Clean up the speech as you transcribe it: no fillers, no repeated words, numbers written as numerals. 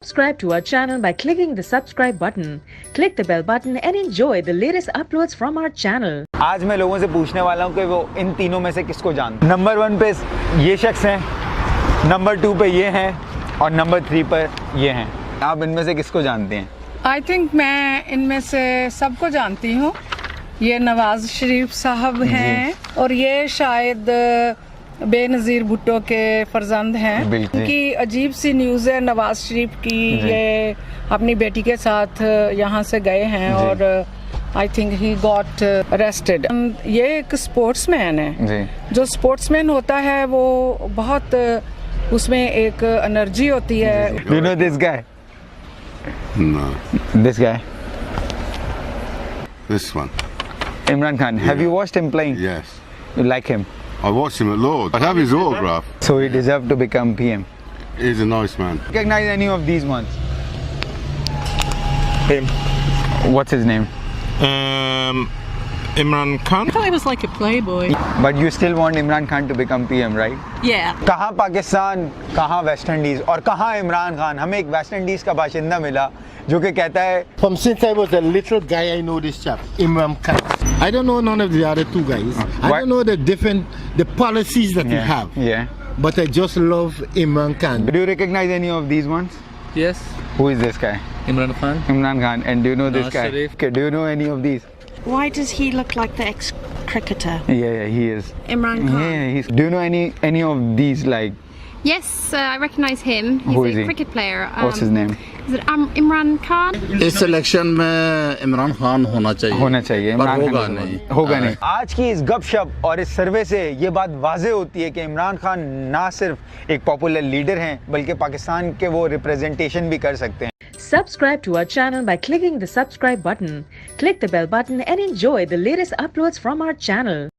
Subscribe to our channel by clicking the subscribe button. Click the bell button and enjoy the latest uploads from our channel. आज मैं लोगों से पूछने वाला हूँ कि वो इन तीनों में से किसको जानते हैं। नंबर 1 पे ये शख्स हैं, नंबर 2 पे ये हैं और नंबर 3 पर ये हैं। आप इनमें से किसको जानते हैं? आई थिंक मैं इनमें से सबको जानती हूँ। ये नवाज शरीफ साहब हैं और ये शायद बेनज़ीर भुट्टो के फर्जंद हैं। उनकी अजीब सी न्यूज़ है नवाज शरीफ की, ये अपनी बेटी के साथ यहाँ से गए हैं और I think he got arrested. ये एक स्पोर्ट्समैन है। जो स्पोर्ट्समैन होता है वो बहुत उसमें एक एनर्जी होती है। You know this guy? No. This guy? This one. Imran Khan. Have you watched him playing? Yes. You like him? I watched him a lot. I have his autograph. So he deserved to become PM. He's a nice man. Recognize any of these ones? Him. What's his name? Imran Khan. I thought he was like a playboy. But you still want Imran Khan to become PM, right? Yeah. कहाँ पाकिस्तान, कहाँ West Indies और कहाँ इमरान खान? हमें एक West Indies का बाशिंदा मिला जो कि कहता है From since I was a little guy, I know this chap, Imran Khan. I don't know none of the other two guys. I don't know the policies that he have. Yeah. But I just love Imran Khan. Do you recognize any of these ones? Yes, Who is this guy? Imran Khan. Imran Khan. And do you know this Nawaz guy? Sharif. Okay, do you know any of these? Why does he look like the ex-cricketer? Yeah, he is. Imran Khan. Yeah, he's. Do you know any of these like? Yes, I recognise him. He's Who is a he? cricket player. What's his name? Is it Imran Khan? इस election में इमरान खान होना चाहिए। होना चाहिए। पर इमरान होगा खान नहीं। होगा नहीं। आज की इस गपशप और इस सर्वे से ये बात वाज़े होती है कि इमरान खान ना सिर्फ एक पॉपुलर लीडर हैं बल्कि पाकिस्तान के वो रिप्रेजेंटेशन भी कर सकते हैं। Subscribe to our channel by clicking the subscribe button. Click the bell button and enjoy the latest uploads from our channel.